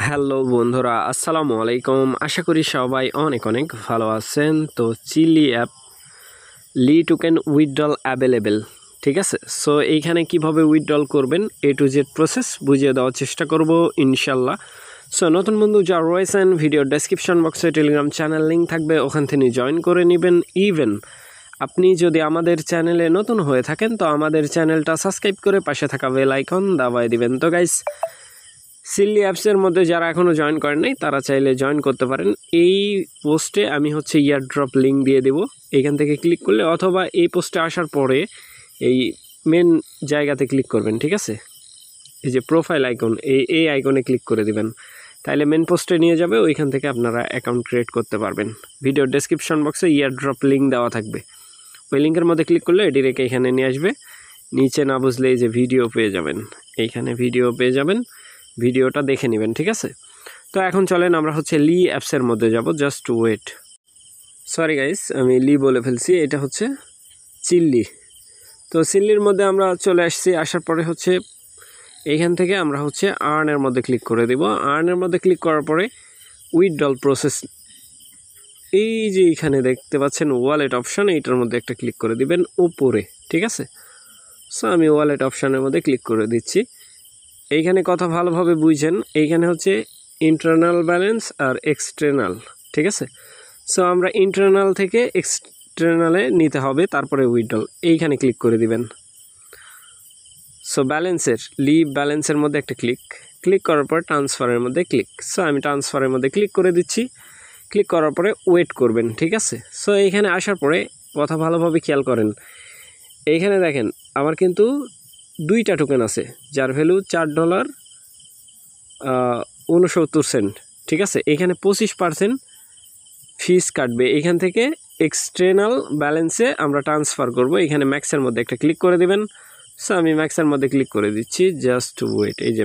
Hello বন্ধুরা, আসসালামু আলাইকুম। আশা করি সবাই অনেক অনেক ভালো আছেন। তো চিলি অ্যাপ লি টোকেন উইথড্রল অ্যাভেলেবেল, ঠিক আছে। সো এইখানে কিভাবে উইথড্রল করবেন এ টু জেড প্রসেস বুঝিয়ে দেওয়ার চেষ্টা করব ইনশাল্লাহ। সো নতুন বন্ধু যারা রয়েছেন, ভিডিও ডেসক্রিপশন বক্সে টেলিগ্রাম চ্যানেল লিঙ্ক থাকবে, ওখান থেকে জয়েন করে নেবেন। ইভেন আপনি যদি আমাদের চ্যানেলে নতুন হয়ে থাকেন তো আমাদের চ্যানেলটা সাবস্ক্রাইব করে পাশে থাকা বেল আইকন দাবায় দিবেন। তো গাইস, চিলি অ্যাপসের মধ্যে যারা এখনও জয়েন করেন নাই তারা চাইলে জয়েন করতে পারেন। এই পোস্টে আমি ইয়ার ড্রপ লিঙ্ক দিয়ে দেব, এইখান থেকে ক্লিক করলে, অথবা এই পোস্টে আসার পরে এই মেন জায়গাতে ক্লিক করবেন, ঠিক আছে। এই যে প্রোফাইল আইকন, এই আইকনে ক্লিক করে দিবেন, তাহলে মেন পোস্টে নিয়ে যাবে। ওইখান থেকে আপনারা অ্যাকাউন্ট ক্রিয়েট করতে পারবেন। ভিডিও ডেসক্রিপশন বক্সে ইয়ার ড্রপ লিঙ্ক দেওয়া থাকবে, ওই লিঙ্কের মধ্যে ক্লিক করলে ডিরেক্ট এখানে নিয়ে আসবে। নিচে না বুঝলে এই যে ভিডিও পেয়ে যাবেন, এইখানে ভিডিও পেয়ে যাবেন, ভিডিওটা দেখে নেবেন, ঠিক আছে। তো এখন চলেন আমরা লি অ্যাপসের মধ্যে যাব। জাস্ট ওয়েট, সরি গাইস, আমি লি বলে ফেলছি, এটা হচ্ছে চিল্লি। তো চিল্লির মধ্যে আমরা চলে আসছি। আসার পরে এইখান থেকে আমরা আর্নের মধ্যে ক্লিক করে দেব। আর্নের মধ্যে ক্লিক করার পরে উইথড্রল প্রসেস, এই যে এখানে দেখতে পাচ্ছেন ওয়ালেট অপশান, এইটার মধ্যে একটা ক্লিক করে দিবেন উপরে, ঠিক আছে। সো আমি ওয়ালেট অপশানের মধ্যে ক্লিক করে দিচ্ছি। এইখানে কথা ভালোভাবে বুঝছেন, এইখানে ইন্টারনাল ব্যালেন্স আর এক্সটার্নাল, ঠিক আছে। সো আমরা ইন্টারনাল থেকে এক্সটার্নালে নিতে হবে, তারপরে উইথড্রল, এইখানে ক্লিক করে দিবেন। সো লিভ ব্যালেন্সের মধ্যে একটা ক্লিক করার পর ট্রান্সফারের মধ্যে ক্লিক। সো আমি ট্রান্সফারের মধ্যে ক্লিক করে দিচ্ছি। ক্লিক করার পরে ওয়েট করবেন, ঠিক আছে। সো এইখানে আসার পরে কথা ভালোভাবে খেয়াল করেন, এইখানে দেখেন আমার কিন্তু 2টা টোকেন আছে যার ভ্যালু $4.69, ঠিক আছে। এখানে 25% ফিস কাটবে। এখান থেকে এক্সটার্নাল ব্যালেন্সে আমরা ট্রান্সফার করব। এখানে ম্যাক্সের মধ্যে একটা ক্লিক করে দেবেন। সো আমি ম্যাক্সের মধ্যে ক্লিক করে দিচ্ছি। জাস্ট ওয়েট, এই যে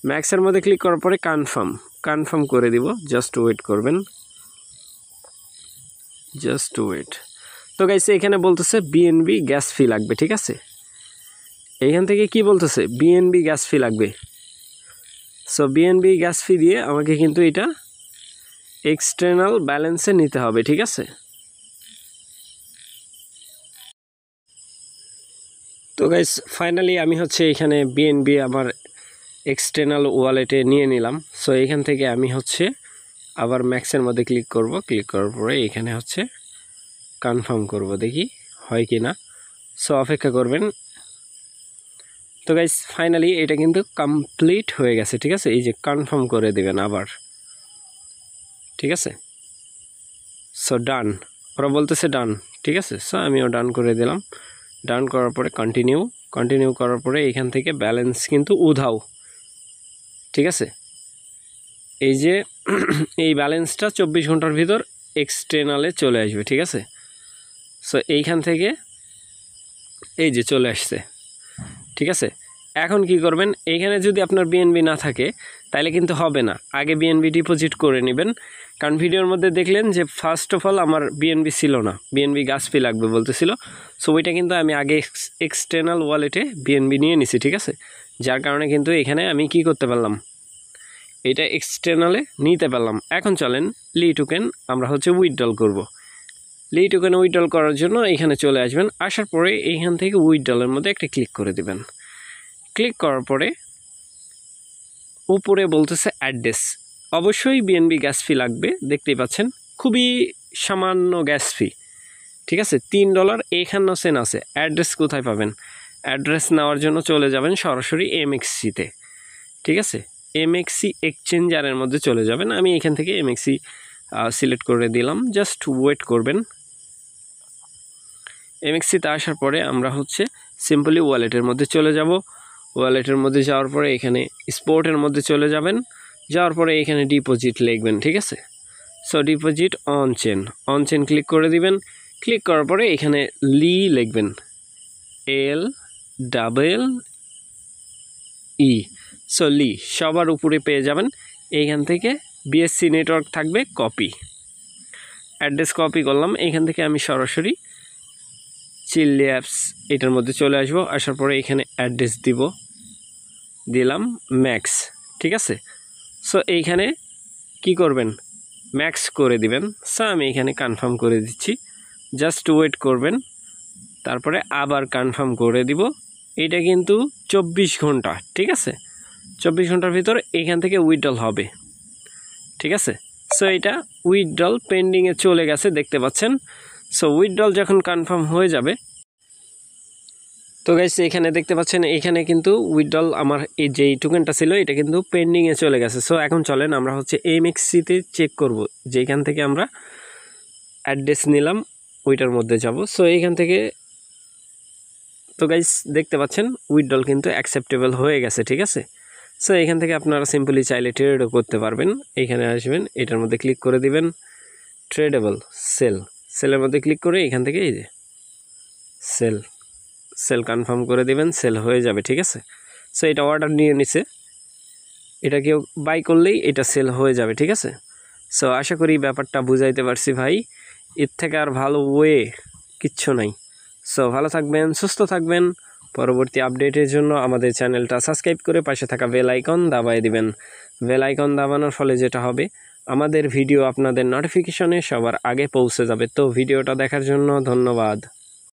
ম্যাক্সের মধ্যে ক্লিক করার পরে কনফার্ম করে দিব। জাস্ট ওয়েট করবেন, জাস্ট ওয়েট। তো গাইস, এখানে বলতেছে বিএনবি গ্যাস ফি লাগবে, ঠিক আছে। এইখান থেকে কি বলতেছে, বিএনবি গ্যাস ফি লাগবে। সো বিএনবি গ্যাস ফি দিয়ে আমাকে কিন্তু এটা এক্সটার্নাল ব্যালেন্সে নিতে হবে, ঠিক আছে। তো গাইস, ফাইনালি আমি এখানে বিএনবি আমার এক্সটার্নাল ওয়ালেটে নিয়ে নিলাম। সো এখান থেকে আমি আবার ম্যাক্সের মধ্যে ক্লিক করব। ক্লিক করার পরে এখানে কনফার্ম করব, দেখি হয় কি না। সো অপেক্ষা করবেন। তো গাইস, ফাইনালি এটা কিন্তু কমপ্লিট হয়ে গেছে, ঠিক আছে। এই যে কনফার্ম করে দেবেন আবার, ঠিক আছে। সো ডান, ওরা বলতেছে ডান, ঠিক আছে। সো আমিও ডান করে দিলাম। ডান করার পরে কন্টিনিউ করার পরে এখান থেকে ব্যালেন্স কিন্তু উধাও, ঠিক আছে। এই যে এই ব্যালেন্সটা 24 ঘন্টার ভিতর এক্সটার্নালে চলে আসবে, ঠিক আছে। সো এইখান থেকে এই যে চলে আসছে, ঠিক আছে। এখন কি করবেন, এইখানে যদি আপনার বিএনবি না থাকে তাহলে কিন্তু হবে না। আগে বিএনবি ডিপোজিট করে নেবেন, কারণ ভিডিওর মধ্যে দেখলেন যে ফার্স্ট অফ অল আমার বিএনবি ছিল না, বিএনবি গ্যাস ফি লাগবে বলতেছিল। সো ওইটা কিন্তু আমি আগে এক্সটার্নাল ওয়ালেটে বিএনবি নিয়ে নিছি, ঠিক আছে। যার কারণে কিন্তু এখানে আমি কি করতে পারলাম, এটা এক্সটার্নালে নিতে পারলাম। এখন চলেন লি টোকেন আমরা উইথড্রল করব। লি টোকেন উইথড্রল করার জন্য এখানে চলে আসবেন। আসার পরে এইখান থেকে উইথড্রলের মধ্যে একটা ক্লিক করে দেবেন। ক্লিক করার পরে উপরে বলতেছে অ্যাড্রেস, অবশ্যই বিএনবি গ্যাস ফি লাগবে, দেখতেই পাচ্ছেন খুবই সামান্য গ্যাস ফি, ঠিক আছে। $3.51 আছে। অ্যাড্রেস কোথায় পাবেন, অ্যাড্রেস নেওয়ার জন্য চলে যাবেন সরাসরি এমএক্সিতে, ঠিক আছে। এমএক্সি এক্সচেঞ্জারের মধ্যে চলে যাবেন। আমি এখান থেকে এমএক্সি সিলেক্ট করে দিলাম। জাস্ট ওয়েট করবেন। এমএক্সিতে আসার পরে আমরা সিম্পলি ওয়ালেটের মধ্যে চলে যাব। ওয়ালেটের মধ্যে যাওয়ার পরে এখানে স্পোর্টের মধ্যে চলে যাবেন। যাওয়ার পরে এখানে ডিপোজিট লিখবেন, ঠিক আছে। So deposit on chain click করে দিবেন। ক্লিক করার পরে এখানে লি লিখবেন, LEE। সো লি সবার উপরে পেয়ে যাবেন। এইখান থেকে বিএসসি নেটওয়ার্ক থাকবে, কপি অ্যাড্রেস কপি করলাম। এইখান থেকে আমি সরাসরি চিলি অ্যাপস এটার মধ্যে চলে আসবো। আসার পরে এখানে অ্যাড্রেস দিলাম ম্যাক্স, ঠিক আছে। সো এইখানে কি করবেন, ম্যাক্স করে দিবেন। সো আমি এখানে কনফার্ম করে দিচ্ছি, জাস্ট ওয়েট করবেন, তারপরে আবার কনফার্ম করে দিব। এটা কিন্তু 24 ঘন্টা, ঠিক আছে, 24 ঘন্টার ভিতর এখান থেকে উইথড্রল হবে, ঠিক আছে। সো এটা উইথড্রল পেন্ডিংয়ে চলে গেছে, দেখতে পাচ্ছেন। সো উইথড্রল যখন কনফার্ম হয়ে যাবে, তো গাইস এখানে দেখতে পাচ্ছেন এখানে কিন্তু উইথড্রল আমার এই যেই টোকেনটা ছিল এটা কিন্তু পেন্ডিংয়ে চলে গেছে। সো এখন চলেন আমরা হচ্ছে MXC-তে চেক করব, যে এখান থেকে আমরা অ্যাড্রেস নিলাম ওইটার মধ্যে যাব। সো এইখান থেকে তো গাইস দেখতে পাচ্ছেন উইথড্রল কিন্তু অ্যাকসেপ্টেবল হয়ে গেছে, ঠিক আছে। সো এখান থেকে আপনারা সিম্পলি চাইলে ট্রেডও করতে পারবেন। এইখানে আসবেন, এটার মধ্যে ক্লিক করে দিবেন, ট্রেডেবল সেলের মধ্যে ক্লিক করে এখান থেকে এই যে সেল কনফার্ম করে দিবেন, সেল হয়ে যাবে, ঠিক আছে। সো এটা অর্ডার নিয়ে নিছে, এটা কেউ বাই করলেই এটা সেল হয়ে যাবে, ঠিক আছে। সো আশা করি ব্যাপারটা বুঝাইতে পারছি ভাই, এর থেকে আর ভালো ওয়ে কিচ্ছু নাই। সো ভালো থাকবেন, সুস্থ থাকবেন। পরবর্তী আপডেটের জন্য আমাদের চ্যানেলটা সাবস্ক্রাইব করে পাশে থাকা বেল আইকন দাবায় দিবেন। বেল আইকন দাবানোর ফলে যেটা হবে, আমাদের ভিডিও আপনাদের নোটিফিকেশনে সবার আগে পৌঁছে যাবে। তো ভিডিওটা দেখার জন্য ধন্যবাদ।